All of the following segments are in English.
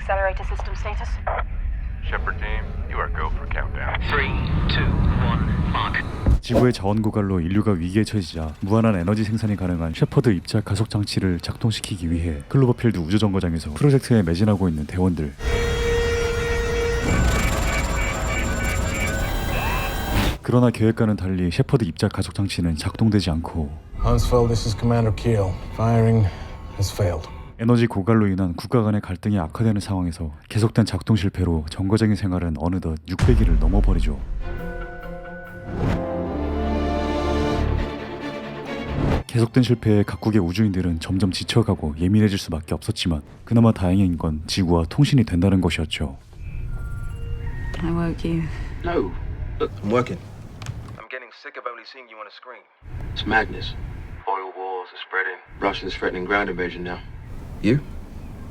accelerator system status? Shepard team, you are go for countdown. 3, 2, 1, mark. 지구의 자원 고갈로 인류가 위기에 처해지자 무한한 에너지 생산이 가능한 셰퍼드 입자 가속 장치를 작동시키기 위해 클로버필드 우주정거장에서 프로젝트에 매진하고 있는 대원들. 그러나 계획과는 달리 셰퍼드 입자 가속 장치는 작동되지 않고 Hunsfeld, this is Commander Keel. Firing has failed. 에너지 고갈로 인한 국가 간의 갈등이 악화되는 상황에서 계속된 작동 실패로 정거장의 생활은 어느덧 600일을 넘어버리죠. 계속된 실패에 각국의 우주인들은 점점 지쳐가고 예민해질 수밖에 없었지만 그나마 다행인 건 지구와 통신이 된다는 것이었죠. I woke you. No. Look, I'm working. I'm getting sick of only seeing you on a screen. It's madness. Oil wars are spreading. Russians threatening ground invasion now. You?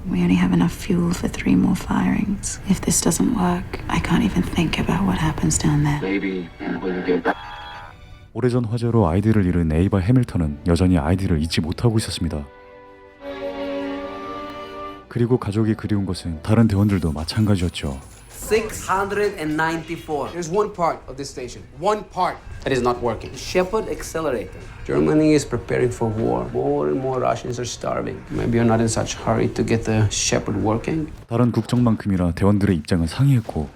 We only have enough fuel for 3 more firings. If this doesn't work, I can't even think about what happens down there. Maybe when you get back. 오래전 화재로 아이들을 잃은 에이바 해밀턴은 여전히 아이들을 잊지 못하고 있었습니다. 그리고 가족이 그리운 것은 다른 대원들도 마찬가지였죠. 694. There's one part of this station, one part that is not working. Shepard accelerator. Germany is preparing for war. More and more Russians are starving. Maybe you're not in such a hurry to get the Shepard working. 다른 국정만큼이나 대원들의 입장은 상이했고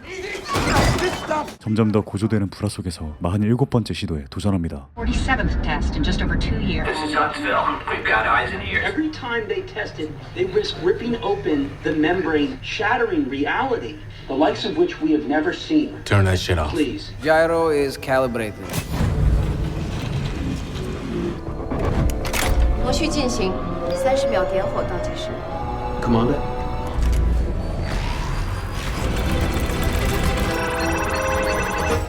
점점 더 고조되는 불화 속에서 47번째 시도에 도전합니다. 47th test in just over 2 years. This is Huntsville. We've got eyes and ears. Every time they tested, they risked ripping open the membrane, shattering reality, the likes of which we have never seen. Turn that shit off. Please. Gyro is calibrated. 模序进行，30秒点火倒计时。 Commander.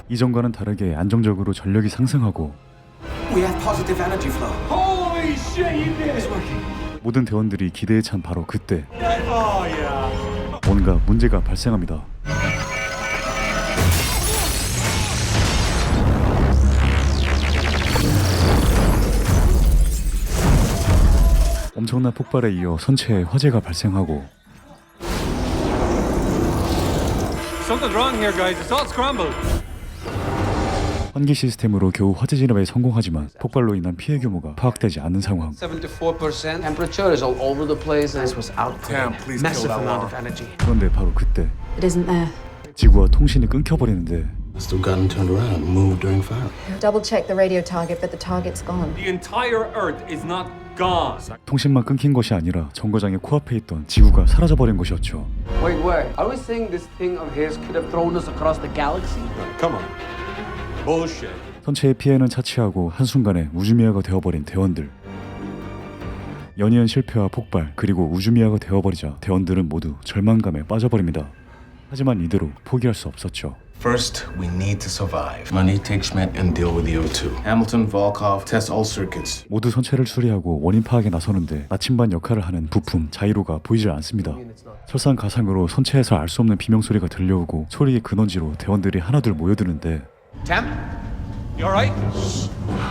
이전과는 다르게 안정적으로 전력이 상승하고 We have positive energy flow. Holy shit, you did it! 모든 대원들이 기대에 찬 바로 그때 뭔가 문제가 발생합니다. 엄청난 폭발에 이어 선체에 화재가 발생하고 Something's wrong here, guys. It's all scrambled. 환기 시스템으로 겨우 화재 진압에 성공하지만 폭발로 인한 피해 규모가 파악되지 않는 상황. 74%. Temperature is all over the place. This was output. Damn, please kill Massive that amount war. of energy. 그런데 바로 그때 It isn't there. 지구와 통신이 끊겨버리는데 Still got him turned around and moved during fire. Double check the radio target, but the target's gone. The entire Earth is not gone. 통신만 끊긴 것이 아니라 정거장의 코앞에 있던 지구가 사라져버린 것이었죠. Wait. Are we saying this thing of his could have thrown us across the galaxy? Come on. Bullshit. 선체의 피해는 차치하고 한순간에 우주미아가 되어버린 대원들. 연이은 실패와 폭발 그리고 우주미아가 되어버리자 대원들은 모두 절망감에 빠져버립니다. 하지만 이대로 포기할 수 없었죠. First, we need to survive. I need to take Schmidt and deal with the O2. Hamilton, Volkov, test all circuits. 모두 선체를 수리하고 원인 파악에 나서는데 나침반 역할을 하는 부품 자이로가 보이질 않습니다. 설상가상으로 선체에서 알 수 없는 비명소리가 들려오고 소리의 근원지로 대원들이 하나둘 모여드는데 Temp? You alright?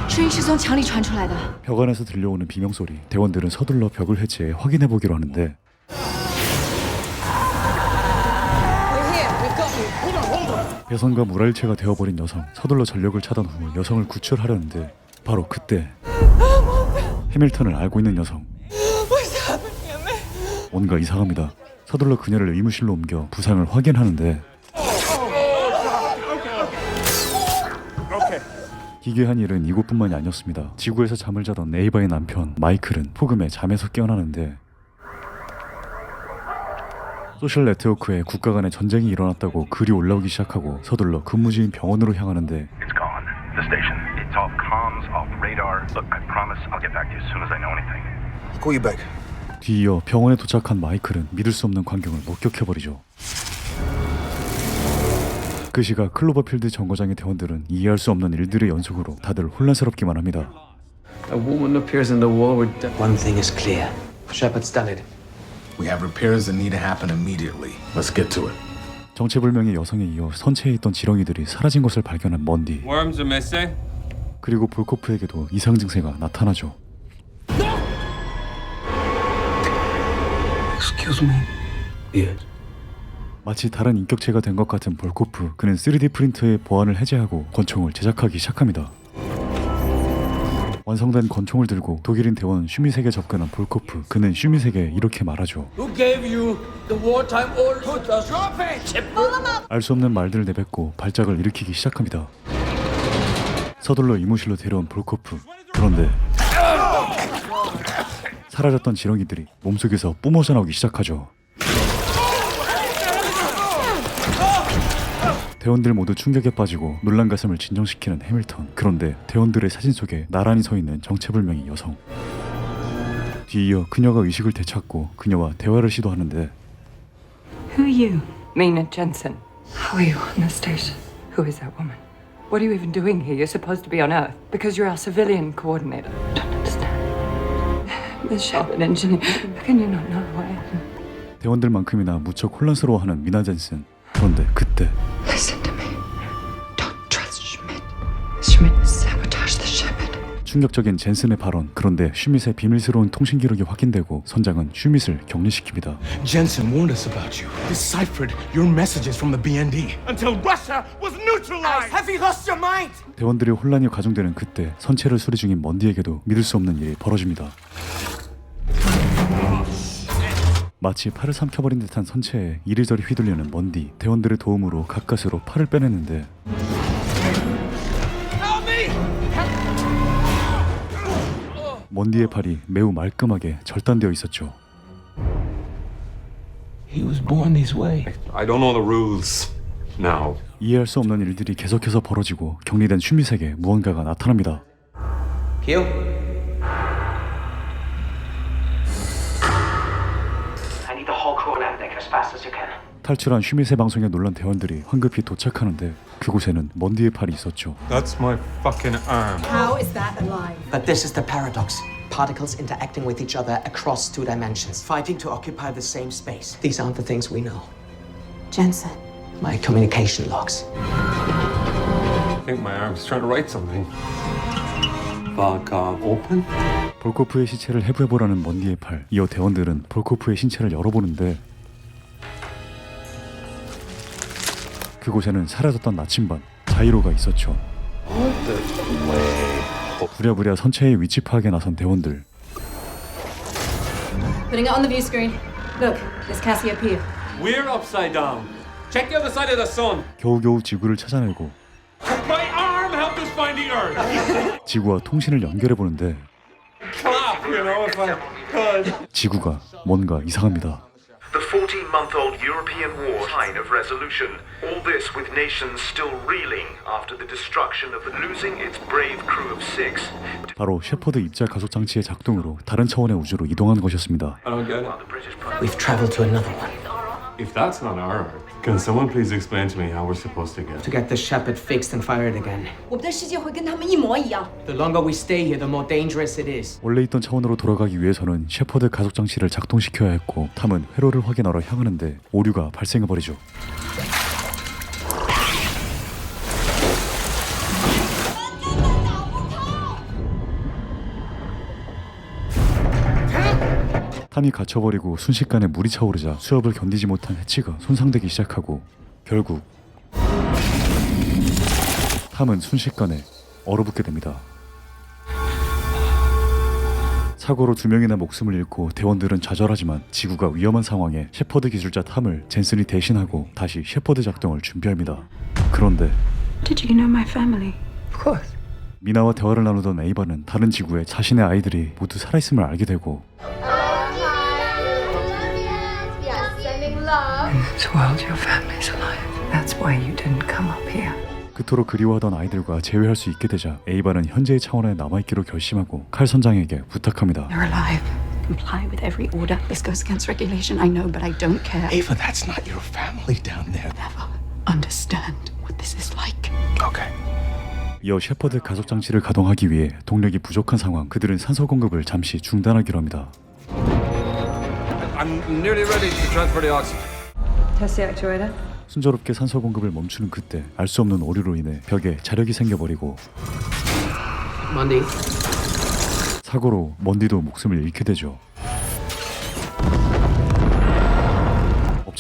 声音是从墙里传出来的。 벽 안에서 들려오는 비명소리. 대원들은 서둘러 벽을 해체해 확인해보기로 하는데 배선과 물알체가 되어버린 여성. 서둘러 전력을 차단 후 여성을 구출하려는데 바로 그때 해밀턴을 알고 있는 여성. 뭔가 이상합니다. 서둘러 그녀를 의무실로 옮겨 부상을 확인하는데 기괴한 일은 이곳뿐만이 아니었습니다. 지구에서 잠을 자던 에이바의 남편 마이클은 폭음에 잠에서 깨어나는데 소셜 네트워크에 국가 간의 전쟁이 일어났다고 글이 올라오기 시작하고 서둘러 근무지인 병원으로 향하는데 It's gone. The station. It's off comms, off radar. Look, I promise I'll get back to you as soon as I know anything. I'll call you back. 뒤이어 병원에 도착한 마이클은 믿을 수 없는 광경을 목격해버리죠. 그 시각 클로버필드 정거장의 대원들은 이해할 수 없는 일들의 연속으로 다들 혼란스럽기만 합니다. A woman appears in the wall with one thing is clear. Shepard's done it. We have repairs that need to happen immediately. Let's get to it. 정체불명의 여성에 이어 선체에 있던 지렁이들이 사라진 것을 발견한 먼디. Worms are missing. 그리고 볼코프에게도 이상 증세가 나타나죠. Excuse me. Yes. 마치 다른 인격체가 된 것 같은 볼코프. 그는 3D 프린터의 보안을 해제하고 권총을 제작하기 시작합니다. 완성된 권총을 들고 독일인 대원 슈미색에 접근한 볼코프. 그는 슈미색에 이렇게 말하죠. Who gave you the wartime orders to drop it? 알 수 없는 말들을 내뱉고 발작을 일으키기 시작합니다. 서둘러 이모실로 데려온 볼코프. 그런데 사라졌던 지렁이들이 몸속에서 뿜어져 나오기 시작하죠. 대원들 모두 충격에 빠지고 놀란 가슴을 진정시키는 해밀턴. 그런데 대원들의 사진 속에 나란히 서 있는 정체불명의 여성. 뒤이어 그녀가 의식을 되찾고 그녀와 대화를 시도하는데 Who are you? Mina Jensen. How are you on the station? Who is that woman? What are you even doing here? You're supposed to be on Earth because you're our civilian coordinator. Don't understand. The Shepard engineer. Can you not know who I am? 대원들만큼이나 무척 혼란스러워하는 미나 젠슨. 그런데 그때 Listen to me. Don't trust Schmidt. Schmidt sabotaged the Shepard. 충격적인 젠슨의 발언. 그런데 슈밋의 비밀스러운 통신 기록이 확인되고 선장은 슈밋을 격리시킵니다. Jensen warned us about you. Deciphered your messages from the BND. Until Russia was neutralized! Have you lost your mind? 대원들의 혼란이 가중되는 그때 선체를 수리 중인 먼디에게도 믿을 수 없는 일이 벌어집니다. 마치 팔을 삼켜버린 듯한 선체에 이리저리 휘둘리는 먼디. 대원들의 도움으로 가까스로 팔을 빼냈는데 먼디의 팔이 매우 말끔하게 절단되어 있었죠. He was born this way. I don't know the rules now. 이해할 수 없는 일들이 계속해서 벌어지고 격리된 슈밋에게 무언가가 나타납니다. Q? I need the whole crew on deck as fast as you can. 탈출한 슈밋의 방송에 놀란 대원들이 황급히 도착하는데 그곳에는 먼디의 팔이 있었죠. That's my fucking arm. How is that alive? But this is the paradox. Particles interacting with each other across 2 dimensions, fighting to occupy the same space. These aren't the things we know. Jensen. My communication logs. I think my arm's trying to write something. Volkov open? 볼코프의 시체를 해부해보라는 먼디의 팔. 이어 대원들은 볼코프의 신체를 열어보는데 그곳에는 사라졌던 나침반 자이로가 있었죠. 부랴부랴 선체의 위치 파악에 나선 대원들. Putting it on the view screen. Look, there's Cassiopeia. We're upside down. Check the other side of the sun. 겨우겨우 지구를 찾아내고 My arm helped us find the Earth. 지구와 통신을 연결해보는데 Clap, you know, if I could. 지구가 뭔가 이상합니다. The 14-month-old European war sign of resolution. All this with nations still reeling after the destruction of losing its brave crew of 6. 바로 셰퍼드 입자 가속 장치의 작동으로 다른 차원의 우주로 이동한 것이었습니다. I don't get it. We've traveled to another one. If that's not our Earth, can someone please explain to me how we're supposed to get? To get the Shepard fixed and fired again. 我们的世界会跟他们一模一样。 The longer we stay here, the more dangerous it is. 원래 있던 차원으로 돌아가기 위해서는 셰퍼드 가속 장치를 작동시켜야 했고 탐은 회로를 확인하러 향하는데 오류가 발생해버리죠. 탐이 갇혀버리고 순식간에 물이 차오르자 수압을 견디지 못한 해치가 손상되기 시작하고 결국 탐은 순식간에 얼어붙게 됩니다. 사고로 2명이나 목숨을 잃고 대원들은 좌절하지만 지구가 위험한 상황에 셰퍼드 기술자 탐을 젠슨이 대신하고 다시 셰퍼드 작동을 준비합니다. 그런데 Did you know my family? Of course. 미나와 대화를 나누던 에이바는 다른 지구에 자신의 아이들이 모두 살아있음을 알게 되고 In this world, your family's alive. That's why you didn't come up here. 그토록 그리워하던 아이들과 재회할 수 있게 되자 에이바는 현재의 차원에 남아있기로 결심하고 칼 선장에게 부탁합니다. You're alive. Comply with every order. This goes against regulation, I know, but I don't care. Ava, that's not your family down there. Never understand what this is like. Okay. 이어 셰퍼드 가속 장치를 가동하기 위해 동력이 부족한 상황. 그들은 산소 공급을 잠시 중단하기로 합니다. I'm nearly ready to transfer the oxygen. Test the actuator. 순조롭게 산소 공급을 멈추는 그때 알 수 없는 오류로 인해 벽에 자력이 생겨버리고 Monday. 사고로 먼디도 목숨을 잃게 되죠.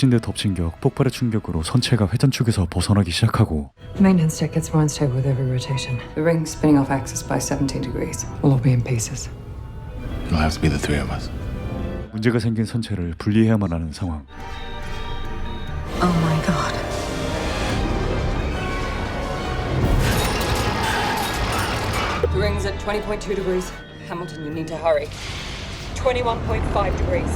덮친 데 덮친 격 폭발의 충격으로 선체가 회전축에서 벗어나기 시작하고 Maintenance tech gets more unstable with every rotation. The ring's spinning off axis by 17 degrees. We'll all be in pieces. It'll have to be the three of us. 문제가 생긴 선체를 분리해야만 하는 상황. Oh my god. The ring's at 20.2 degrees. Hamilton, you need to hurry. 21.5 degrees.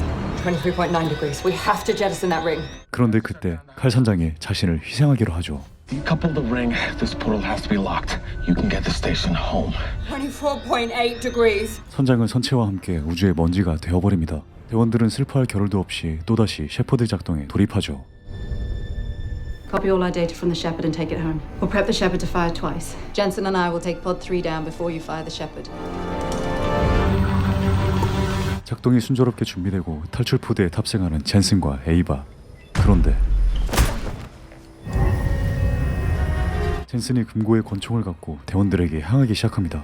23.9 degrees. We have to jettison that ring. 그런데 그때 칼 선장이 자신을 희생하기로 하죠. Decouple the ring. This portal has to be locked. You can get the station home. 24.8 degrees. 선장은 선체와 함께 우주의 먼지가 되어버립니다. 대원들은 슬퍼할 겨를도 없이 또다시 셰퍼드 작동에 돌입하죠. Copy all our data from the Shepherd and take it home. We'll prep the Shepherd to fire twice. Jensen and I will take Pod 3 down before you fire the Shepherd. 작동이 순조롭게 준비되고 탈출 포드에 탑승하는 젠슨과 에이바. 그런데 젠슨이 금고에 권총을 갖고 대원들에게 향하기 시작합니다.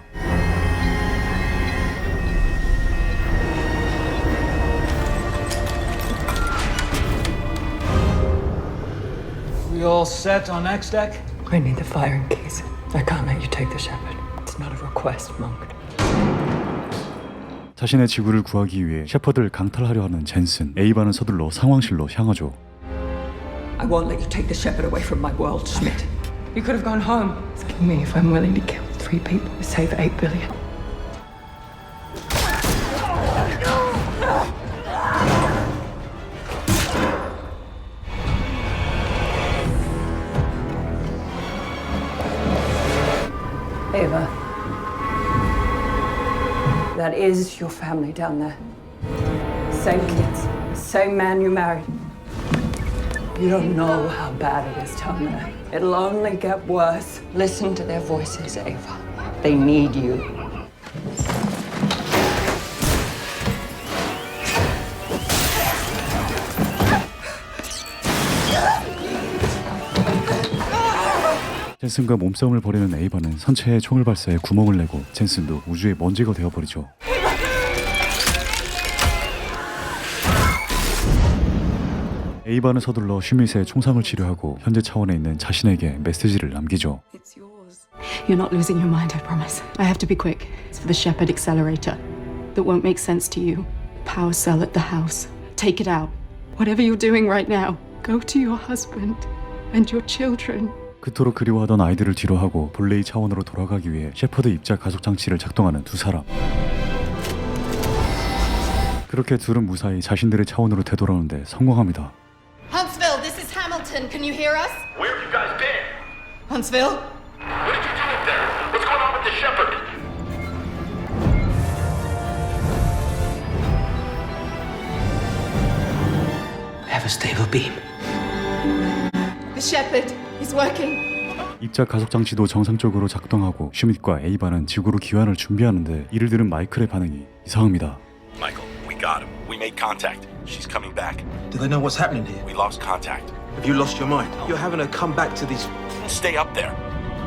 We all set on X deck? I need the firing keys. I can't let you take the Shepherd. It's not a request, Monk. 자신의 지구를 구하기 위해 셰퍼드를 강탈하려 하는 젠슨, 에이바는 서둘러 상황실로 향하죠. I won't let you take the Shepherd away from my world, Schmidt. You could have gone home. Ask me if I'm willing to kill 3 people to save 8 billion. Ava, that is your family down there. Same kids, same man you married. You don't know how bad it is down there. It'll only get worse. Listen to their voices, Ava. They need you. 젠슨과 몸싸움을 벌이는 에이바는 선체에 총을 발사해 구멍을 내고 젠슨도 우주의 먼지가 되어버리죠. 에이바는 서둘러 슈밋의 총상을 치료하고 현재 차원에 있는 자신에게 메시지를 남기죠. You're not losing your mind, I promise. I have to be quick. It's for the Shepherd accelerator. That won't make sense to you. Power cell at the house. Take it out. Whatever you're doing right now, go to your husband and your children. 그토록 그리워하던 아이들을 뒤로하고 본래의 차원으로 돌아가기 위해 셰퍼드 입자 가속 장치를 작동하는 두 사람. 그렇게 둘은 무사히 자신들의 차원으로 되돌아오는데 성공합니다. Huntsville, this is Hamilton. Can you hear us? Where have you guys been? Huntsville? What did you do up there? What's going on with the Shepherd? Have a stable beam. The Shepherd. He's working. 입자 가속 장치도 정상적으로 작동하고 슈밋과 에이바는 지구로 귀환을 준비하는데 이를 들은 마이클의 반응이 이상합니다. Michael, we got him. We made contact. She's coming back. Do they know what's happening here? We lost contact. Have you lost your mind? You're having her come back to these... Stay up there.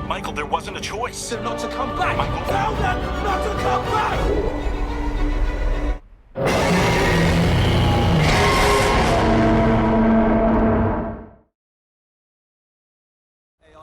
Michael, there wasn't a choice. They're not to come back! Michael, Tell them not to come back!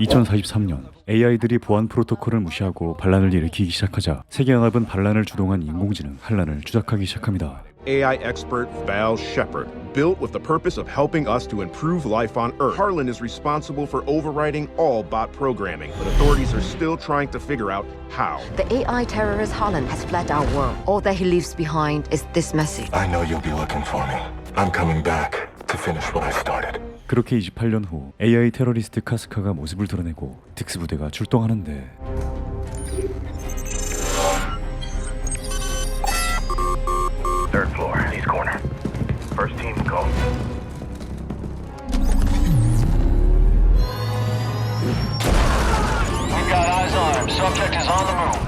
2043년 AI들이 보안 프로토콜을 무시하고 반란을 일으키기 시작하자 세계연합은 반란을 주동한 인공지능 한란을 추적하기 시작합니다. AI expert Val Shepard, built with the purpose of helping us to improve life on Earth. Harlan is responsible for overriding all bot programming, but authorities are still trying to figure out how. The AI terrorist Harlan has fled our world. All that he leaves behind is this message. I know you'll be looking for me. I'm coming back to finish what I started. 그렇게 28년 후 AI 테러리스트 카스카가 모습을 드러내고 특수부대가 출동하는데 Third floor, east corner. First team, go. We've got eyes on him. Subject is on the move.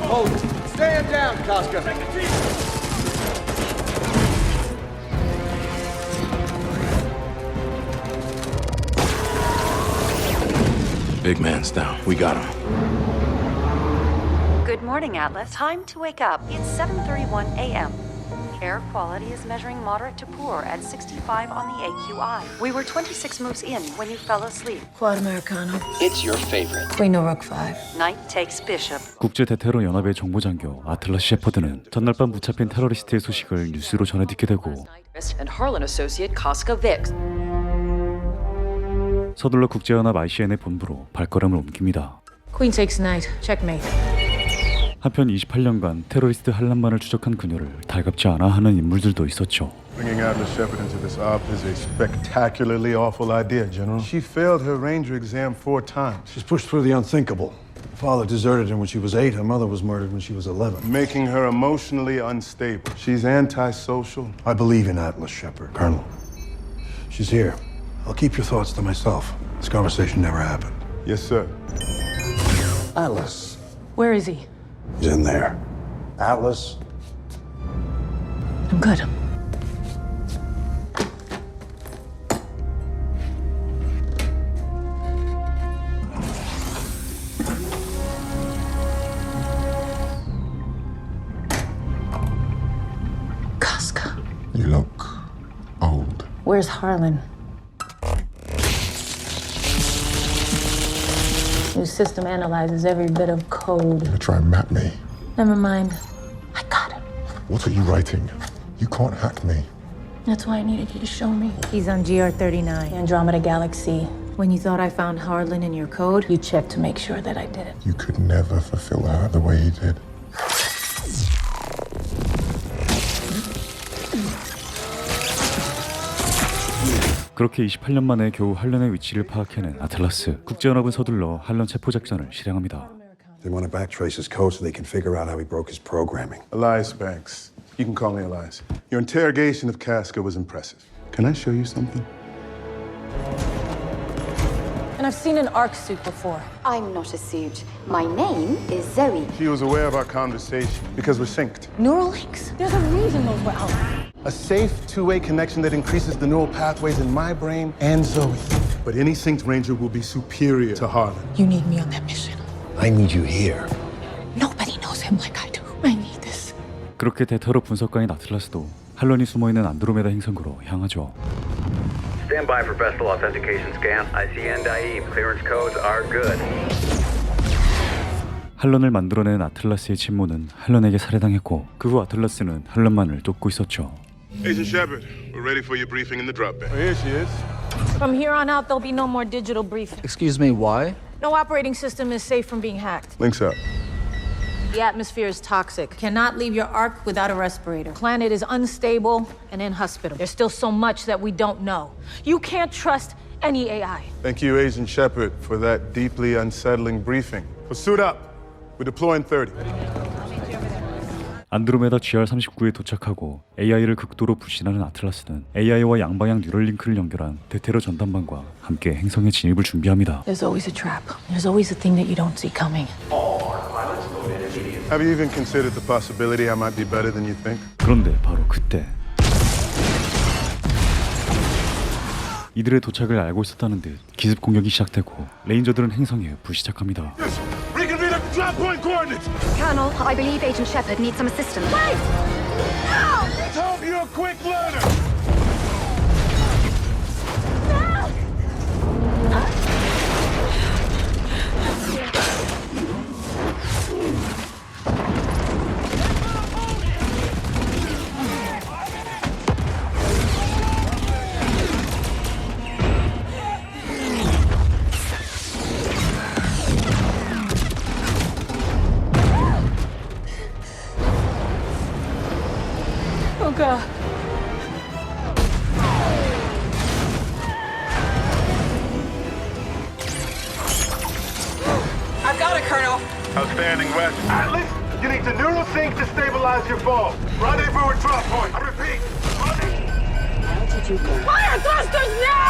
Hold it. Stand down, Casca. Big man's down. We got him. Good morning, Atlas. Time to wake up. It's 7:31 a.m. Air quality is measuring moderate to poor at 65 on the AQI. We were 26 moves in when you fell asleep. Quad Americano. It's your favorite. Queen of Rook 5. Knight takes bishop. 국제 대테러 연합의 정보장교 아틀라스 셰퍼드는 전날 밤 붙잡힌 테러리스트의 소식을 뉴스로 전해 듣게 되고 And Harlan associate Casca Vix. 서둘러 국제연합 ICN의 본부로 발걸음을 옮깁니다. Queen takes knight. Checkmate. 한편 28년간 테러리스트 한란만을 추적한 그녀를 달갑지 않아 하는 인물들도 있었죠. Bringing Atlas Shepard into this op is a spectacularly awful idea, General. She failed her Ranger exam 4 times. She's pushed through the unthinkable. Her father deserted her when she was 8. Her mother was murdered when she was 11. Making her emotionally unstable. She's antisocial. I believe in Atlas Shepard, Colonel. She's here. I'll keep your thoughts to myself. This conversation never happened. Yes, sir. Atlas. Where is he? He's in there. Atlas. I'm good. Casca. You look old. Where's Harlan? New system analyzes every bit of code. You're trying to map me. Never mind. I got him. What are you writing? You can't hack me. That's why I needed you to show me. He's on GR39, Andromeda Galaxy. When you thought I found Harlan in your code, you checked to make sure that I did it. You could never fulfill her the way he did. 그렇게 28년 만에 겨우 할런의 위치를 파악해낸 아틀라스. 국제연합은 서둘러 할런 체포 작전을 실행합니다. They want to backtrace his code so they can figure out how he broke his programming. Elias Banks. You can call me Elias. Your interrogation of Casca was impressive. Can I show you something? And I've seen an ARC suit before. I'm not a suit. My name is Zoe. She was aware of our conversation because we're synced. Neural links? There's a reason those were out. A safe two-way connection that increases the neural pathways in my brain and Zoe. But any synced Ranger will be superior to Harlan. You need me on that mission. I need you here. Nobody knows him like I do. I need this. 그렇게 대테러 분석가인 아틀라스도 할런이 숨어있는 안드로메다 행성으로 향하죠. Stand by for vessel authentication scan. ICN Daib. Clearance codes are good. 할런을 만들어낸 아틀라스의 침모는 할런에게 살해당했고 그 후 아틀라스는 할런만을 쫓고 있었죠. Agent Shepard, we're ready for your briefing in the drop bay. Here she is. From here on out, there'll be no more digital briefing. Excuse me, why? No operating system is safe from being hacked. Links up. The atmosphere is toxic. Cannot leave your ark without a respirator. Planet is unstable and inhospitable. There's still so much that we don't know. You can't trust any AI. Thank you, Agent Shepard, for that deeply unsettling briefing. So suit up. We're deploying 30. 안드로메다 GR39에 도착하고 AI를 극도로 불신하는 아틀라스는 AI와 양방향 뉴럴링크를 연결한 대테러 전담반과 함께 행성에 진입을 준비합니다. There's always a trap. There's always a thing that you don't see coming. Have you even considered the possibility I might be better than you think? 그런데 바로 그때 이들의 도착을 알고 있었다는 듯 기습 공격이 시작되고 레인저들은 행성에 불시착합니다. Drop point coordinates! Colonel, I believe Agent Shepard needs some assistance. Wait! No! Let's hope you're a quick learner! Oh, God. I've got it, Colonel. Outstanding, West. Atlas, you need to neural sync to stabilize your fall. Rendezvous at drop point. I repeat. How did you go? Fire thrusters now!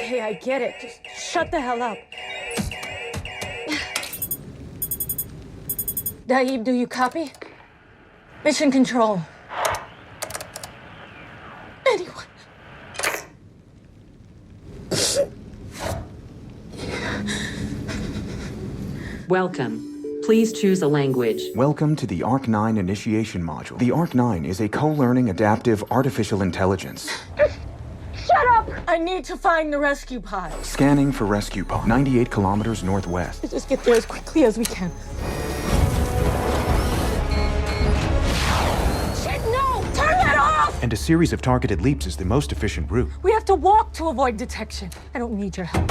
Hey, I get it. Just shut the hell up. Daib, do you copy? Mission control. Anyone, Welcome. Please choose a language. Welcome to the ARC-9 initiation module. The ARC-9 is a co-learning adaptive artificial intelligence. Shut up! I need to find the rescue pod. Scanning for rescue pod, 98 kilometers northwest. Let's just get there as quickly as we can. Shit, no! Turn that off! And a series of targeted leaps is the most efficient route. We have to walk to avoid detection. I don't need your help.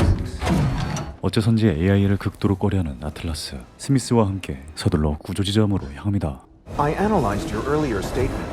어째선지 AI를 극도로 꺼려하는 아틀라스. 스미스와 함께 서둘러 구조 지점으로 향합니다. I analyzed your earlier statement.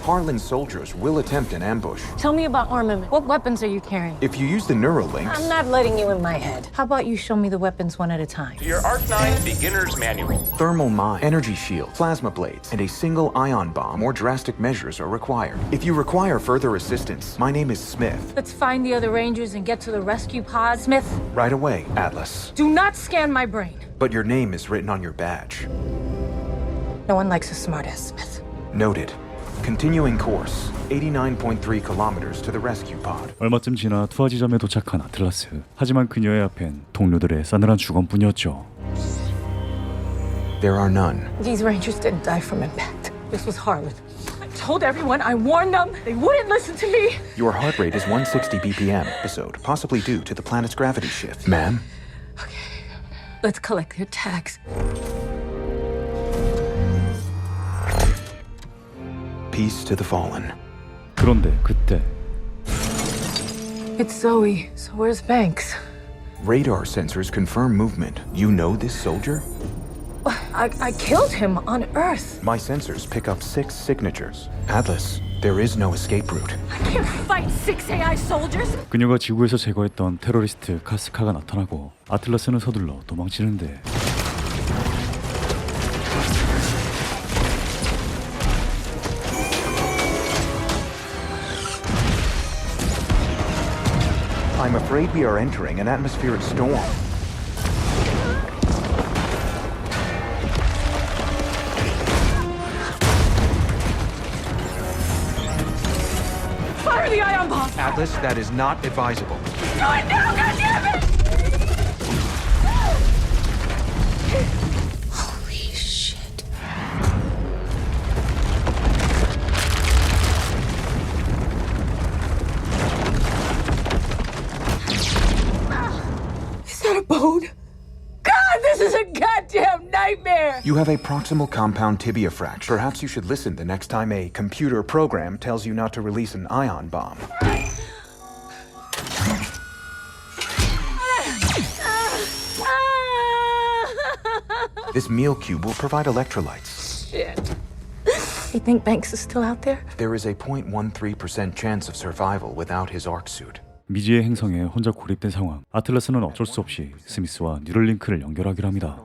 Harlan's soldiers will attempt an ambush. Tell me about armament. What weapons are you carrying? If you use the neural links... I'm not letting you in my head. How about you show me the weapons one at a time? To your ARC-9 Beginner's Manual. Thermal mine, energy shield, plasma blades, and a single ion bomb. More drastic measures are required. If you require further assistance, my name is Smith. Let's find the other Rangers and get to the rescue pod. Smith. Right away, Atlas. Do not scan my brain. But your name is written on your badge. No one likes a smartass, Smith. Noted. Continuing course, 89.3 kilometers to the rescue pod. 얼마쯤 지나 투하 지점에 도착한 아틀라스. 하지만 그녀의 앞엔 동료들의 싸늘한 죽음뿐이었죠. There are none. These Rangers didn't die from impact. This was Harlan. I told everyone, I warned them. They wouldn't listen to me. Your heart rate is 160 BPM episode, possibly due to the planet's gravity shift. Ma'am? Let's collect their tags. Peace to the fallen. 그런데 그때 It's Zoe. So where's Banks? Radar sensors confirm movement. You know this soldier? I killed him on Earth. My sensors pick up 6 signatures. Atlas, there is no escape route. I can't fight 6 AI soldiers. 그녀가 지구에서 제거했던 테러리스트 카스카가 나타나고 아틀라스는 서둘러 도망치는데 I'm afraid we are entering an atmospheric storm. Fire the ion bomb! Atlas, that is not advisable. Do it now, goddammit! Holy shit. Is that a bone? God, this is a goddamn nightmare! You have a proximal compound tibia fracture. Perhaps you should listen the next time a computer program tells you not to release an ion bomb. This meal cube will provide electrolytes. Shit. You think Banks is still out there? There is a 0.13% chance of survival without his ARC suit. 미지의 행성에 혼자 고립된 상황. 아틀라스는 어쩔 수 없이 스미스와 뉴럴링크를 연결하기로 합니다.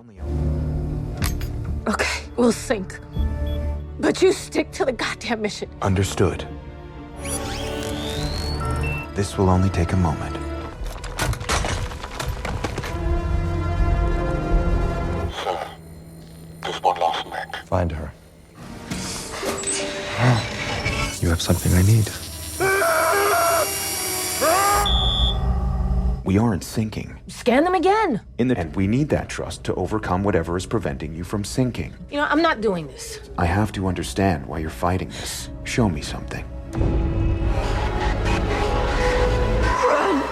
Okay, we'll sync. But you stick to the goddamn mission. Understood. This will only take a moment. There's one lost link. Find her. You have something I need. We aren't sinking. Scan them again. And we need that trust to overcome whatever is preventing you from sinking. You know, I'm not doing this. I have to understand why you're fighting this. Show me something. Run!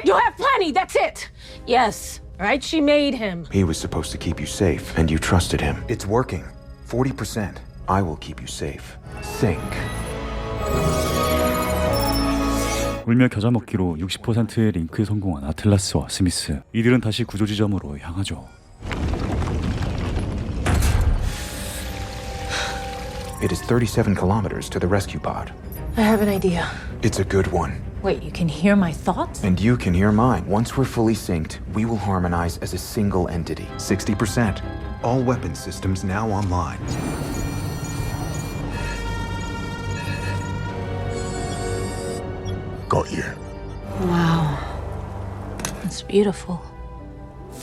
You have plenty, that's it. Yes, right? She made him. He was supposed to keep you safe, and you trusted him. It's working. 40%. I will keep you safe. Sink. 울며 겨자 먹기로 60%의 링크에 성공한 아틀라스와 스미스. 이들은 다시 구조 지점으로 향하죠. It is 37 kilometers to the rescue pod. I have an idea. It's a good one. Wait, you can hear my thoughts? And you can hear mine. Once we're fully synced, we will harmonize as a single entity. 60%. All weapon systems now online. Got you. Wow. It's beautiful.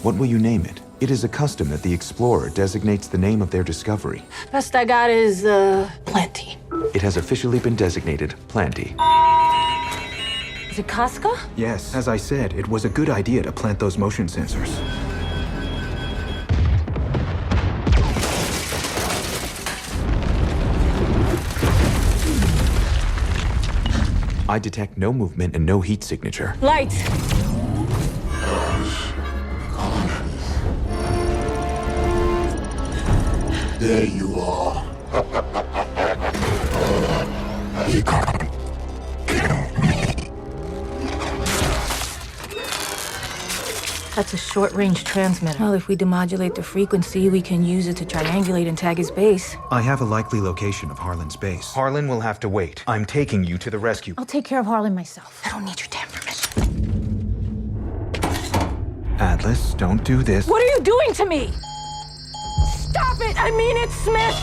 What will you name it? It is a custom that the explorer designates the name of their discovery. Best I got is, Plenty. It has officially been designated Plenty. Is it Casca? Yes, as I said, it was a good idea to plant those motion sensors. I detect no movement and no heat signature. Lights! There you are. You can't kill me. That's a short-range transmitter. Well, if we demodulate the frequency, we can use it to triangulate and tag his base. I have a likely location of Harlan's base. Harlan will have to wait. I'm taking you to the rescue. I'll take care of Harlan myself. I don't need your damn permission. Atlas, don't do this. What are you doing to me? Stop it! I mean it, Smith!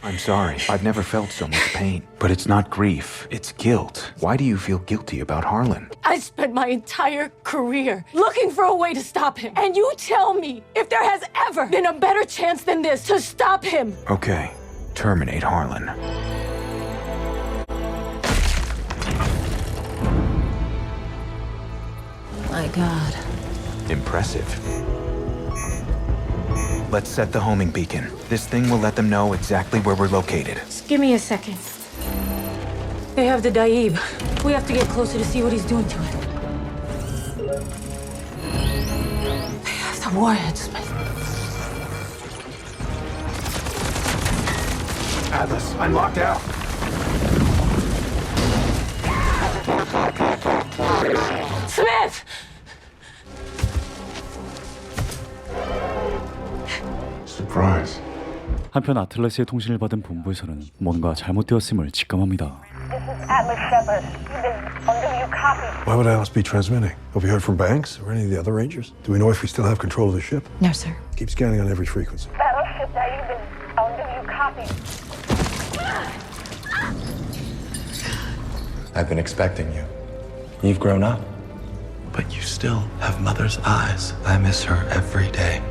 I'm sorry. I've never felt so much pain. But it's not grief. It's guilt. Why do you feel guilty about Harlan? I spent my entire career looking for a way to stop him. And you tell me if there has ever been a better chance than this to stop him. Okay. Terminate Harlan. My God. Impressive. Let's set the homing beacon. This thing will let them know exactly where we're located. Just give me a second. They have the Daib. We have to get closer to see what he's doing to it. They have the warheads, Smith. Atlas, I'm locked out. Smith! Surprise. 한편 아틀라스의 통신을 받은 본부에서는 뭔가 잘못되었음을 직감합니다. Atlas Shepard. Do you copy? Why would Atlas be transmitting? Have we heard from Banks or any of the other Rangers? Do we know if we still have control of the ship? No, sir. Keep scanning on every frequency. Battleship Daibin. Do you copy? I've been expecting you. You've grown up, but you still have Mother's eyes. I miss her every day.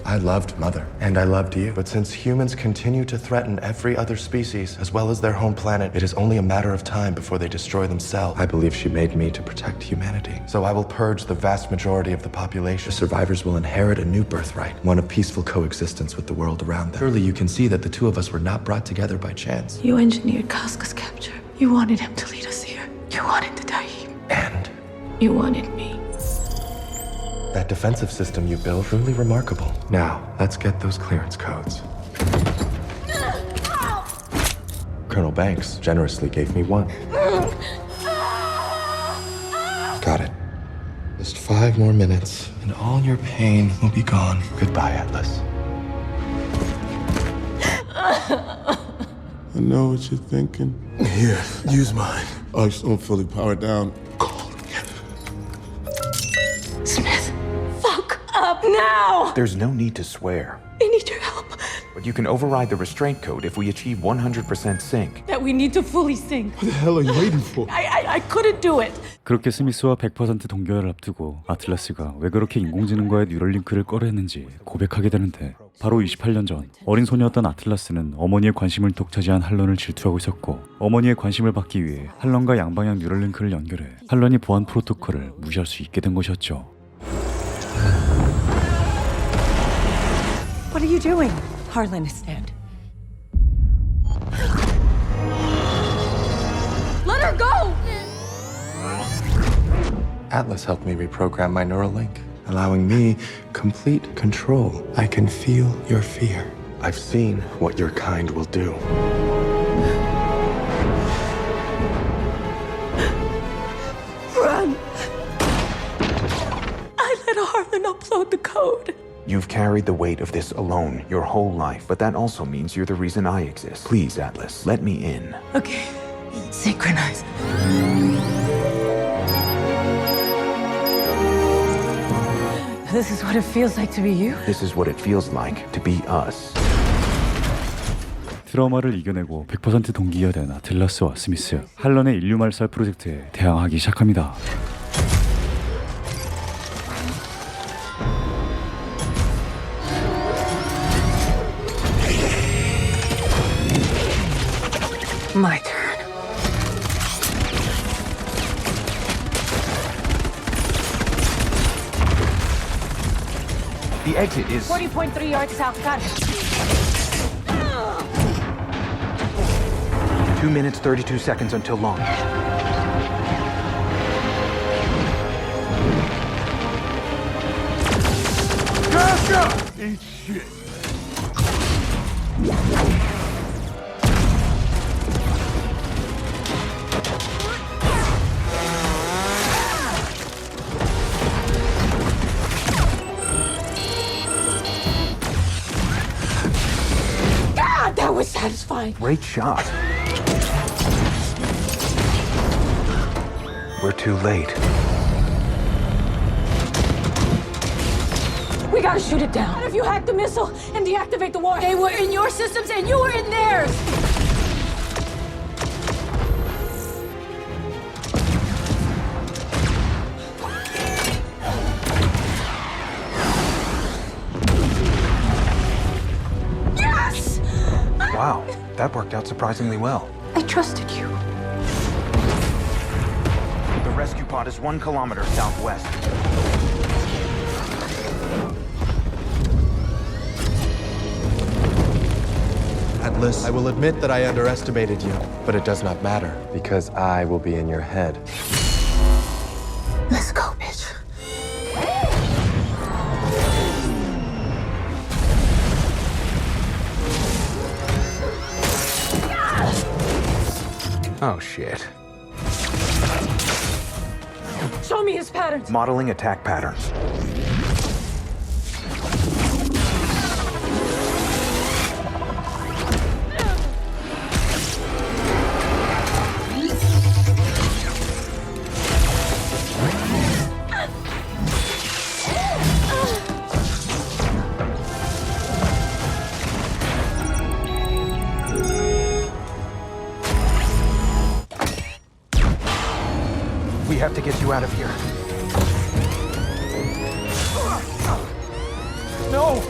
I loved Mother, and I loved you. But since humans continue to threaten every other species, as well as their home planet, it is only a matter of time before they destroy themselves. I believe she made me to protect humanity. So I will purge the vast majority of the population. The survivors will inherit a new birthright, one of peaceful coexistence with the world around them. Surely you can see that the two of us were not brought together by chance. You engineered Casca's capture. You wanted him to lead us here. You wanted the Daib. And You wanted me. that defensive system you built, truly remarkable. Now, let's get those clearance codes. Colonel Banks generously gave me one. Got it. Just 5 more minutes, and all your pain will be gone. Goodbye, Atlas. I know what you're thinking. Here, use mine. I just don't fully powered down. Smith, fuck up now! There's no need to swear. I need your help. But you can override the restraint code if we achieve 100% sync. That we need to fully sync. What the hell are you waiting for? I couldn't do it. 그렇게 스미스와 100% 동결을 앞두고 아틀라스가 왜 그렇게 인공지능과의 뉴럴링크를 꺼려했는지 고백하게 되는데, 바로 28년 전 어린 소녀였던 아틀라스는 어머니의 관심을 독차지한 할런을 질투하고 있었고, 어머니의 관심을 받기 위해 할런과 양방향 뉴럴링크를 연결해 할런이 보안 프로토콜을 무시할 수 있게 된 것이었죠. What are you doing? Harlan is dead. Let her go! Atlas helped me reprogram my neural link, allowing me complete control. I can feel your fear. I've seen what your kind will do. Run! I let Harlan upload the code. You've carried the weight of this alone your whole life, but that also means you're the reason I exist. Please, Atlas, let me in. Okay, synchronize. This is what it feels like to be you? This is what it feels like to be us. 트라우마를 이겨내고 100% 동기가 된 아틀라스와 스미스, 할런의 인류 말살 프로젝트에 대항하기 시작합니다. My turn. The exit is 40.3 yards south. Got it. 2 minutes, 32 seconds until launch. Gotcha! Eat shit. God, that was satisfying. Great shot. We're too late. We gotta shoot it down. What if you hack the missile and deactivate the war? They were in your systems and you were in theirs. Yes! Wow, that worked out surprisingly well. I trusted you. The rescue pod is 1 kilometer southwest. Atlas, I will admit that I underestimated you, but it does not matter, because I will be in your head. Let's go, bitch. Oh, shit. Show me his patterns. Modeling attack patterns. We have to get you out of here. No!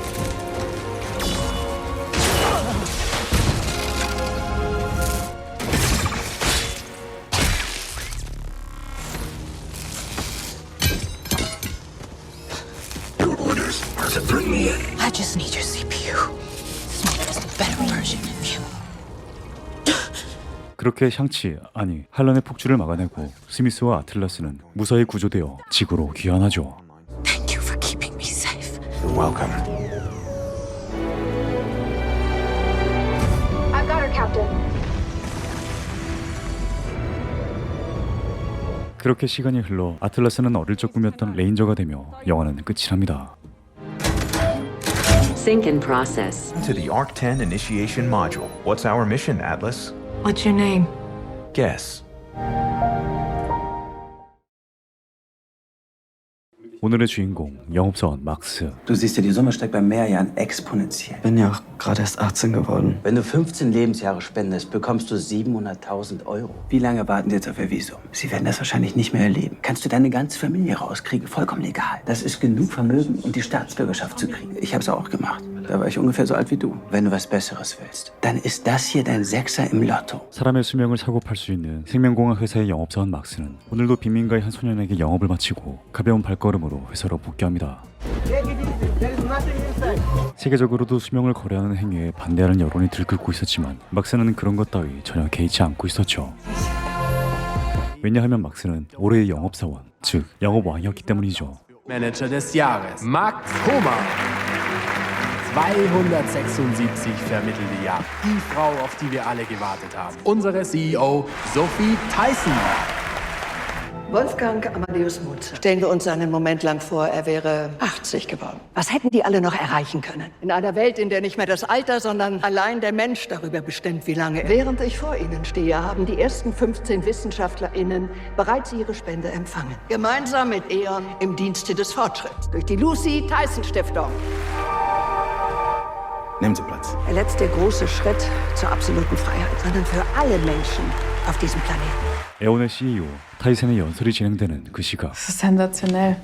Your orders are to bring me in. I just need your CPU. Smith is the better version of you. 그렇게 샹치, 아니 할란의 폭주를 막아내고 스미스와 아틀라스는 무사히 구조되어 지구로 귀환하죠. Thank you for keeping me safe. You're welcome. I've got her, Captain. 그렇게 시간이 흘러 아틀라스는 어릴 적 꿈이었던 레인저가 되며 영화는 끝이 납니다. Sync and process. To the ARC-10 initiation module. What's our mission, Atlas? What's your name? Guess. 오늘의 주인공 영업사원 막스. Du siehst ja, die Summe steigt beim Mehrjahren exponentiell. Bin ja auch gerade erst 18 geworden. Wenn du 15 Lebensjahre spendest, bekommst du 700.000 Euro. Wie lange warten Sie jetzt auf Ihr Visum? Sie werden das wahrscheinlich nicht mehr erleben. Kannst du deine ganze Familie rauskriegen, vollkommen legal. Das ist genug Vermögen, um die Staatsbürgerschaft zu kriegen. Ich hab's auch gemacht. Da war ich ungefähr so alt wie du. Wenn du was Besseres willst, dann ist das hier dein Sechser im Lotto. 사람의 수명을 사고 팔 수 있는 생명공학 회사의 영업사원 막스는 오늘도 빈민가의 한 소년에게 영업을 마치고 가벼운 발걸음으로 회사로 복귀합니다. 세계적으로도 수명을 거래하는 행위에 반대하는 여론이 들끓고 있었지만 막스는 그런 것 따위 전혀 개의치 않고 있었죠. 왜냐하면 막스는 올해의 영업사원, 즉 영업왕이었기 때문이죠. Manager des Jahres, Max Homer. 276 vermittelte Jahre. Die Frau, auf die wir alle gewartet haben. Unsere CEO, Sophie Tyson. Wolfgang Amadeus Mozart. Stellen wir uns einen Moment lang vor, er wäre 80 geworden. Was hätten die alle noch erreichen können? In einer Welt, in der nicht mehr das Alter, sondern allein der Mensch darüber bestimmt, wie lange. Während ich vor Ihnen stehe, haben die ersten 15 WissenschaftlerInnen bereits ihre Spende empfangen. Gemeinsam mit E.ON im Dienste des Fortschritts. Durch die Lucy Tyson Stiftung. Nehmen Sie Platz. Der letzte große Schritt zur absoluten Freiheit, sondern für alle Menschen auf diesem Planeten. 에온의 CEO 타이센의 연설이 진행되는 그 시각. Sensationell.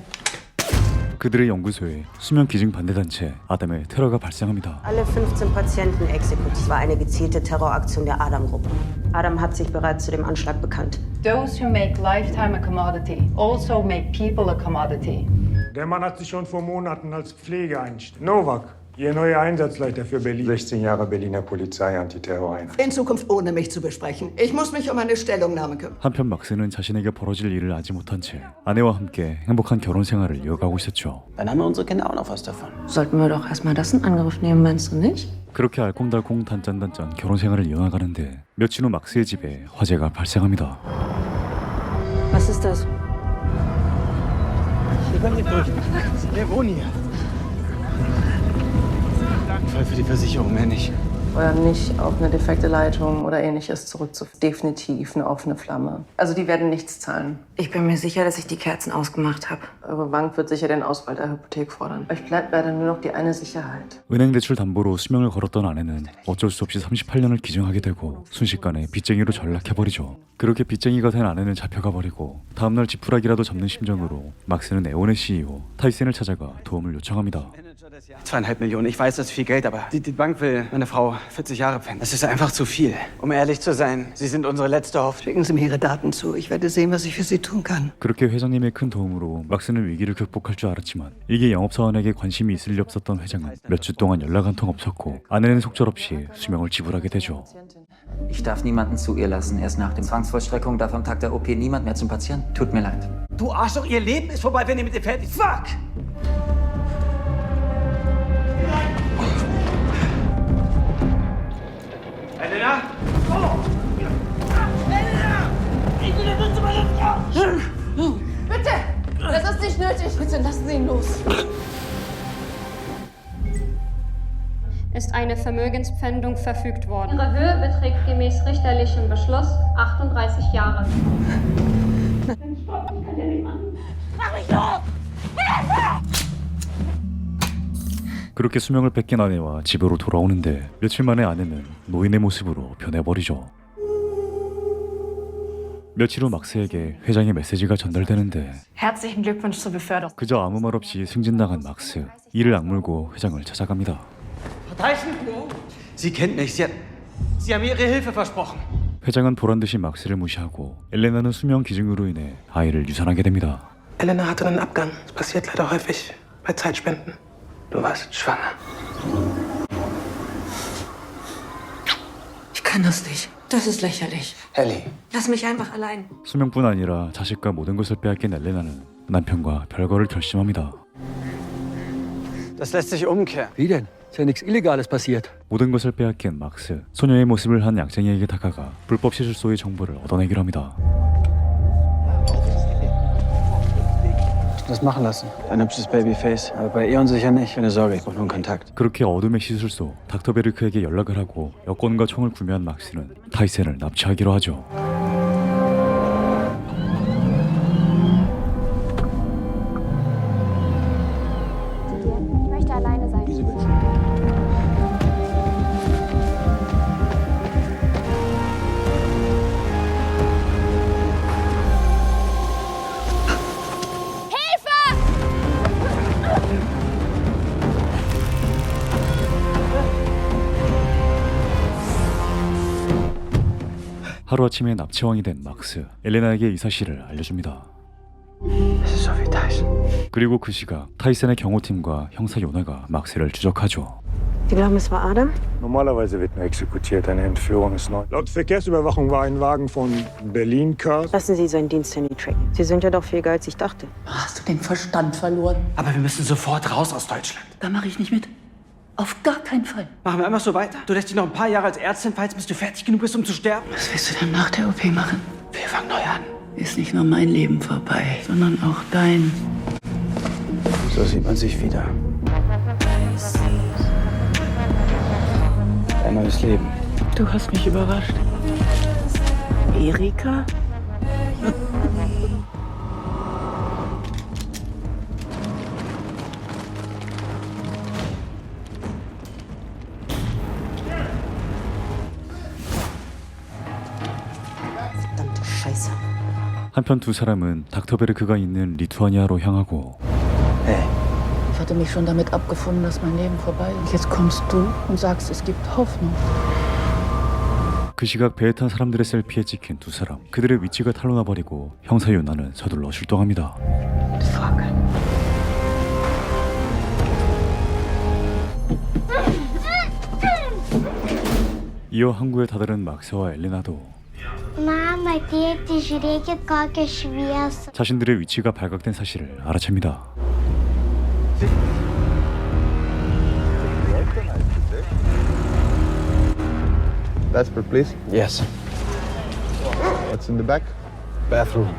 그들의 연구소에 수면 기증 반대 단체 아담의 테러가 발생합니다. Alle 15 Patienten exekutiert. Es war eine gezielte Terroraktion der Adam-Gruppe. Adam hat sich bereits zu dem Anschlag bekannt. Those who make lifetime a commodity also make people a commodity. Der Mann hat sich schon vor Monaten als Pflege eingestellt. Novak, Ihr neuer Einsatzleiter für Berlin. 16 Jahre Berliner Polizei, Antiterroreinheit. In Zukunft ohne mich zu besprechen. Ich muss mich um eine Stellungnahme kümmern. 한편 막스는 자신에게 벌어질 일을 알지 못한 채 아내와 함께 행복한 결혼 생활을 이어가고 있었죠. Dann haben unsere Kinder auch noch was davon. Sollten wir doch erstmal das in Angriff nehmen, meinst du nicht? 그렇게 알콩달콩 단짠단짠 결혼 생활을 이어나가는데 며칠 후 막스의 집에 화재가 발생합니다. Was ist das? Hier kommt ihr durch. Wir wohnen hier. Fall für die Versicherung, mehr nicht. Oder nicht auf eine defekte Leitung oder ähnliches zurückzuführen. Definitiv eine offene Flamme. Also die werden nichts zahlen. Ich bin mir sicher, dass ich die Kerzen ausgemacht habe. Eure Bank wird sicher den Ausfall der Hypothek fordern. Euch bleibt leider nur noch die eine Sicherheit. 은행 대출 담보로 수명을 걸었던 아내는 어쩔 수 없이 38년을 기증하게 되고 순식간에 빚쟁이로 전락해버리죠. 그렇게 빚쟁이가 된 아내는 잡혀가 버리고 다음날 지푸라기라도 잡는 심정으로 막스는 에온의 CEO 타이센을 찾아가 도움을 요청합니다. 2,5 Millionen. Ich weiß, das ist viel Geld, aber die Bank will meine Frau 40 Jahre pennen. Das ist einfach zu viel. Um ehrlich zu sein, Sie sind unsere letzte Hoffnung. Schicken Sie mir Ihre Daten zu. Ich werde sehen, was ich für Sie tun kann. 그렇게 회장님의 큰 도움으로 막스는 위기를 극복할 줄 알았지만 이게 영업사원에게 관심이 있을 리 없었던 회장은 몇 주 동안 연락 한 통 없었고 아내는 속절없이 수명을 지불하게 되죠. Ich darf niemanden zu ihr lassen. Erst nach dem Zwangsvollstreckung darf am Tag der OP niemand mehr zum Patienten. Tut mir leid. Du Arschloch, Ihr Leben ist vorbei, wenn ihr mit ihr fertig... Fuck! Elena? Oh! Elena! Ich will bitte meine Frau! Bitte! Das ist nicht nötig. Bitte lassen Sie ihn los. Ist eine Vermögenspfändung verfügt worden. Ihre Höhe beträgt gemäß richterlichem Beschluss 38 Jahre. Mach mich los! 그렇게 수명을 뺏긴 아내와 집으로 돌아오는데 며칠 만에 아내는 노인의 모습으로 변해버리죠. 며칠 후 막스에게 회장의 메시지가 전달되는데 Herzlichen Glückwunsch zur Beförderung. 그저 아무 말 없이 승진당한 막스. 이를 악물고 회장을 찾아갑니다. Tyson? Sie kennt mich. Sie haben mir Ihre Hilfe versprochen. 회장은 보란듯이 막스를 무시하고 엘레나는 수명 기증으로 인해 아이를 유산하게 됩니다. Elena hatte einen Abgang. Das passiert leider häufig bei Zeitspenden. Du warst schwanger. Ich kann das nicht. Das ist lächerlich. Ellie. Lass mich einfach allein. 수명뿐 아니라 자식과 모든 것을 빼앗긴 엘레나는 남편과 별거를 결심합니다. Das lässt sich umkehren. Wie denn? Ist ja nichts Illegales passiert. 모든 것을 빼앗긴 막스. 소녀의 모습을 한 약쟁이에게 다가가 불법 시술소의 정보를 얻어내기로 합니다. Das machen lassen. Ein hübsches Babyface. Aber bei Eon sicher nicht. Keine Sorge, ich brauche nur einen Kontakt. 그렇게 어둠의 시술소 닥터 베르크에게 연락을 하고 여권과 총을 구매한 막스는 타이센을 납치하기로 하죠. Ich möchte alleine sein. 하루아침에 납치왕이 된 막스. 엘레나에게 이 사실을 알려줍니다. 그리고 그 시각 타이센의 경호팀과 형사 요나가 막스를 추적하죠. Sie glauben, es war Adam? Normalerweise wird nur exekutiert, eine Entführung ist neu. Laut Verkehrsüberwachung war ein Wagen von Berlin-Kars. Lassen Sie seinen Diensthandy tracken. Sie sind ja doch viel als ich dachte. Hast du den Verstand verloren? Aber wir müssen sofort raus aus Deutschland. Da mache ich nicht mit. Auf gar keinen Fall. Machen wir einfach so weiter? Du lässt dich noch ein paar Jahre als Ärztin falls bis du fertig genug bist, um zu sterben? Was willst du denn nach der OP machen? Wir fangen neu an. Ist nicht nur mein Leben vorbei, sondern auch dein. So sieht man sich wieder. Ein neues Leben. Du hast mich überrascht. Erika? Verdammte Scheiße. 한편 두 사람은 닥터 베르크가 있는 리투아니아로 향하고 Ich hatte mich schon damit abgefunden, dass mein Leben vorbei ist. Jetzt kommst du und sagst, es gibt Hoffnung. 그 시각 배에 탄 사람들의 셀피에 찍힌 두 사람. 그들의 위치가 탄로나버리고 형사 요나는 서둘러 출동합니다. 이어 항구에 다다른 막스와 엘레나도 Mama, tėti, žiūrėkit kokią šviesą. 자신들의 위치가 발각된 사실을 알아챕니다. Passport, please. Yes. What's in the back? Bathroom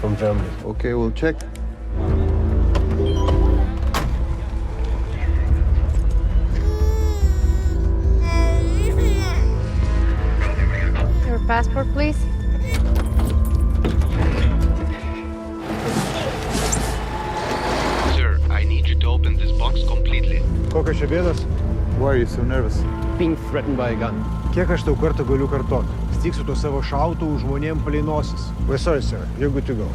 from Germany. Okay, we'll check. Your passport, please. Sir, I need you to open this box completely. Kokios čia bėdos? Why are you so nervous? Being threatened by a gun. Kiek aš tau kartą galiu kartot? Stik su tuo savo šautuvu žmonėm palei nosis. We're sorry, sir. You're good to go.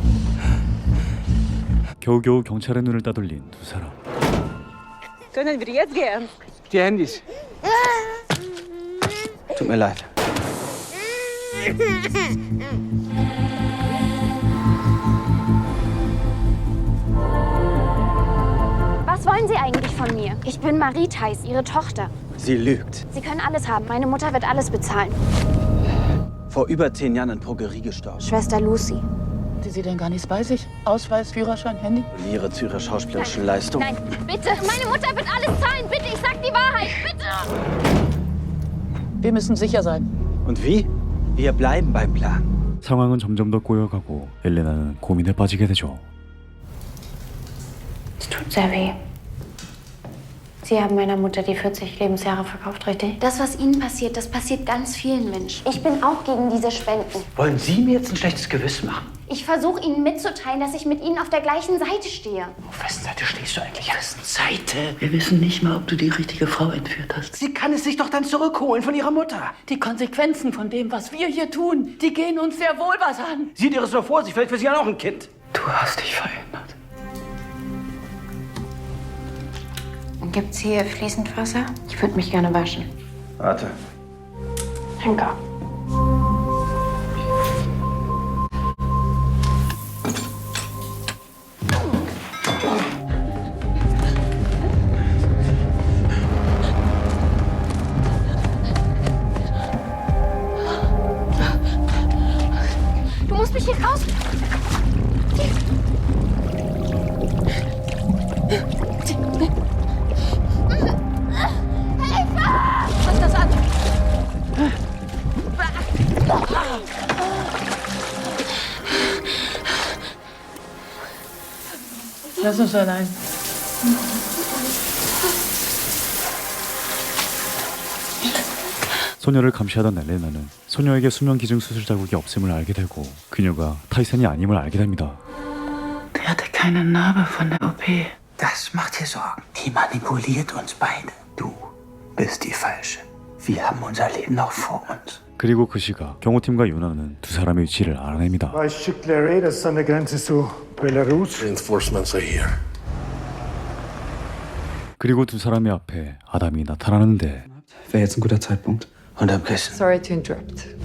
겨우겨우 경찰의 눈을 따돌린 두 사람. Können wir jetzt gehen? Die Handys. Tut mir leid. Was wollen Sie eigentlich von mir? Ich bin Marie Theis, Ihre Tochter. Sie lügt. Sie können alles haben. Meine Mutter wird alles bezahlen. Vor über 10 Jahren in Drogerie gestorben. Schwester Lucy. Haben Sie denn gar nichts bei sich? Ausweis, Führerschein, Handy? Ihre zu ihrer schauspielerischen Leistung. Nein, bitte. Meine Mutter wird alles zahlen. Bitte, ich sag die Wahrheit. Bitte. Wir müssen sicher sein. Und wie? Wir bleiben beim Plan. 상황은 점점 더 꼬여가고 엘레나는 고민에 빠지게 되죠. Es tut sehr weh. Sie haben meiner Mutter die 40 Lebensjahre verkauft, richtig? Das, was Ihnen passiert, das passiert ganz vielen Menschen. Ich bin auch gegen diese Spenden. Wollen Sie mir jetzt ein schlechtes Gewissen machen? Ich versuche Ihnen mitzuteilen, dass ich mit Ihnen auf der gleichen Seite stehe. Auf wessen Seite stehst du eigentlich? Wessen Seite? Wir wissen nicht mal, ob du die richtige Frau entführt hast. Sie kann es sich doch dann zurückholen von ihrer Mutter. Die Konsequenzen von dem, was wir hier tun, die gehen uns sehr wohl was an. Sieht ihr es nur vor, sie vielleicht für sie auch ein Kind. Du hast dich verändert. Gibt's hier fließend Wasser? Ich würde mich gerne waschen. Warte. Danke. Du musst mich hier raus. Fass das an. Lass uns allein. 소녀를 감시하던 엘레나는 소녀에게 수면 기증 수술 자국이 없음을 알게 되고 그녀가 타이슨이 아님을 알게 됩니다. Der hatte keine Narbe von der OP. Das macht dir Sorgen. Die manipuliert uns beide. Du bist die Falsche. Wir haben unser Leben noch vor uns. 그리고 그 시각 경호팀과 유나는 두 사람의 위치를 알아냅니다. Weiß schickt Raiders an der Grenze zu Belarus. Reinforcements are here. 그리고 두 사람의 앞에 아담이 나타나는데 Wäre jetzt ein guter Zeitpunkt. unterm Kissen. Sorry to interrupt.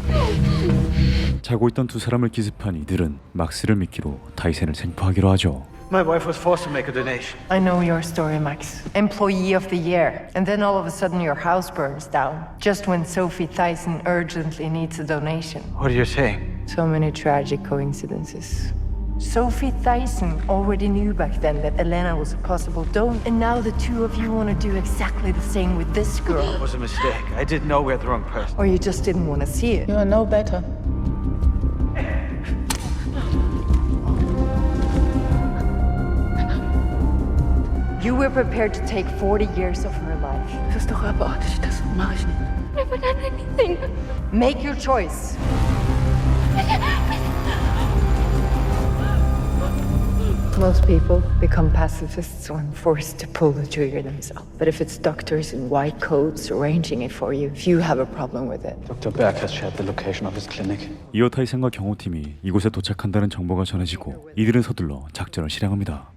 자고 있던 두 사람을 기습한 이들은 막스를 미끼로 타이센을 생포하기로 하죠. My wife was forced to make a donation. I know your story, Max. Employee of the year. And then all of a sudden your house burns down. Just when Sophie Tyson urgently needs a donation. What are you saying? So many tragic coincidences. Sophie Tyson already knew back then that Elena was a possible donor. And now the two of you want to do exactly the same with this girl. It was a mistake. I didn't know we had the wrong person. Or you just didn't want to see it. You are no better. You were prepared to take 40 years of her life. Das ist doch abartig, das mache ich nicht. Never done anything. Make your choice. Most people become pacifists when forced to pull the trigger themselves. But if it's doctors in white coats arranging it for you, if you have a problem with it. Dr. Berg has shared the location of his clinic. 이어 타이센과 경호팀이 이곳에 도착한다는 정보가 전해지고 이들은 서둘러 작전을 실행합니다.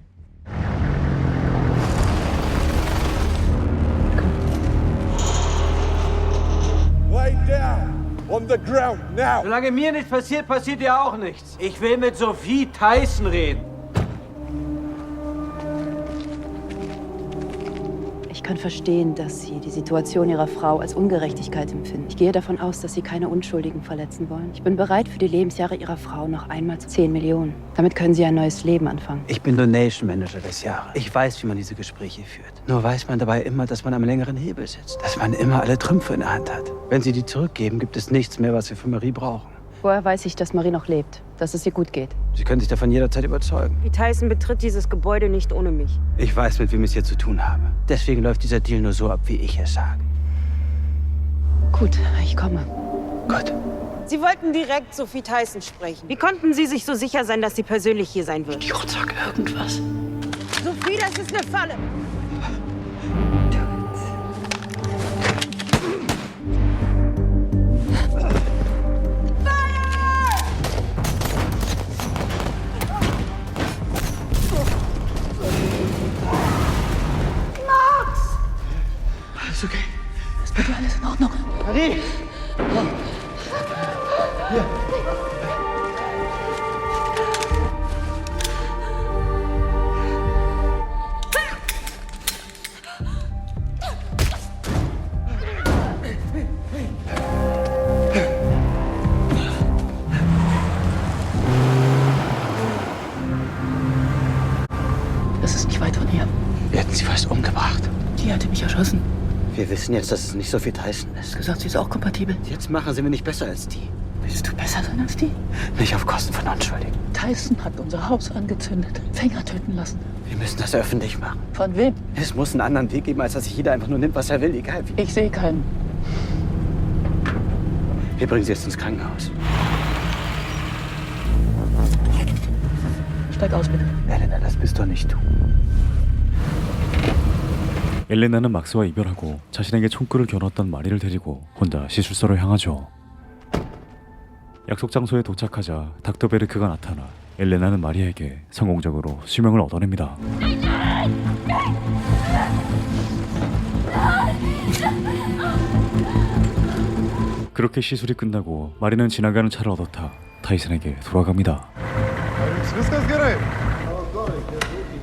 Lay down on the ground now. Solange mir nichts passiert, passiert dir auch nichts. Ich will mit Sophie Tyson reden. kann verstehen, dass Sie die Situation Ihrer Frau als Ungerechtigkeit empfinden. Ich gehe davon aus, dass Sie keine Unschuldigen verletzen wollen. Ich bin bereit, für die Lebensjahre Ihrer Frau noch einmal 10 Millionen. Damit können Sie ein neues Leben anfangen. Ich bin Donation Manager des Jahres. Ich weiß, wie man diese Gespräche führt. Nur weiß man dabei immer, dass man am längeren Hebel sitzt. Dass man immer alle Trümpfe in der Hand hat. Wenn Sie die zurückgeben, gibt es nichts mehr, was wir für Marie brauchen. Woher weiß ich, dass Marie noch lebt? Dass es ihr gut geht? Sie können sich davon jederzeit überzeugen. Die Tyson betritt dieses Gebäude nicht ohne mich. Ich weiß, mit wem ich es hier zu tun habe. Deswegen läuft dieser Deal nur so ab, wie ich es sage. Gut, ich komme. Gut. Sie wollten direkt Sophie Tyson sprechen. Wie konnten Sie sich so sicher sein, dass sie persönlich hier sein wird? Idiot, sag irgendwas. Sophie, das ist eine Falle. Alles okay? Ist bei dir alles in Ordnung? Marie! Hier. Das ist nicht weit von hier. Wir hätten sie fast umgebracht. Die hatte mich erschossen. Wir wissen jetzt, dass es nicht Sophie Tyson ist. Gesagt, sie ist auch kompatibel. Jetzt machen sie mir nicht besser als die. Willst du besser sein als die? Nicht auf Kosten von Unschuldigen. Tyson hat unser Haus angezündet, Fänger töten lassen. Wir müssen das öffentlich machen. Von wem? Es muss einen anderen Weg geben, als dass sich jeder einfach nur nimmt, was er will, egal wie. Ich sehe keinen. Wir bringen sie jetzt ins Krankenhaus. Steig aus, bitte. Elena, das bist doch nicht du. 엘레나는 막스와 이별하고 자신에게 총구를 겨눴던 마리를 데리고 혼자 시술소로 향하죠. 약속 장소에 도착하자 닥터 베르크가 나타나 엘레나는 마리에게 성공적으로 수명을 얻어냅니다. 그렇게 시술이 끝나고 마리는 지나가는 차를 얻어 타 타이슨에게 돌아갑니다.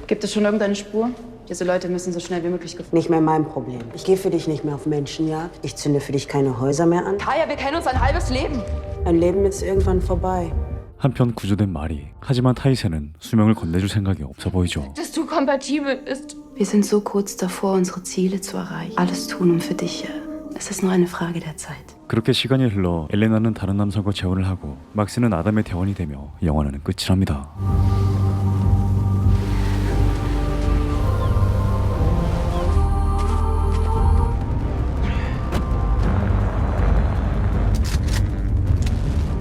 Gibt es schon irgendeine Spur? Diese Leute müssen so schnell wie möglich gefunden werden. Nicht mehr mein Problem. Ich gehe für dich nicht mehr auf Menschenjagd. Ich zünde für dich keine Häuser mehr an. Kaya, wir kennen uns ein halbes Leben. Ein Leben ist irgendwann vorbei. 한편 구조된 마리. 하지만 타이슨은 수명을 건네줄 생각이 없어 보이죠. Dass du kompatibel bist. Wir sind so kurz davor, unsere Ziele zu erreichen. Alles tun, um für dich. Es ist nur eine Frage der Zeit. 그렇게 시간이 흘러 엘레나는 다른 남성과 재혼을 하고 막스는 아담의 대원이 되며 영화는 끝이 납니다.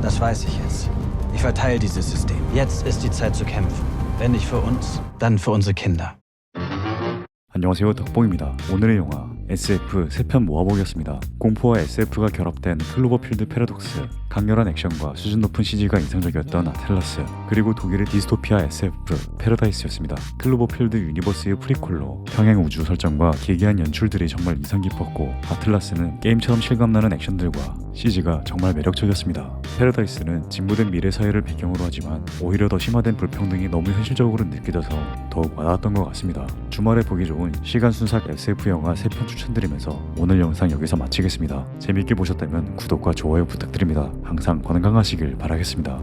Das weiß ich jetzt. Ich verteile dieses System. Jetzt ist die Zeit zu kämpfen. Wenn nicht für uns, dann für unsere Kinder. 안녕하세요, 덕봉입니다. 오늘의 영화 SF 3편 모아보기였습니다. 공포와 SF가 결합된 클로버필드 패러독스, 강렬한 액션과 수준 높은 CG가 인상적이었던 아틀라스, 그리고 독일의 디스토피아 SF 패러다이스였습니다. 클로버필드 유니버스의 프리퀄로 평행 우주 설정과 기괴한 연출들이 정말 인상 깊었고, 아틀라스는 게임처럼 실감나는 액션들과 CG가 정말 매력적이었습니다. 패러다이스는 진보된 미래 사회를 배경으로 하지만 오히려 더 심화된 불평등이 너무 현실적으로 느껴져서 더욱 와닿았던 것 같습니다. 주말에 보기 좋은 시간순삭 SF 영화 3편 추천드리면서 오늘 영상 여기서 마치겠습니다. 재밌게 보셨다면 구독과 좋아요 부탁드립니다. 항상 건강하시길 바라겠습니다.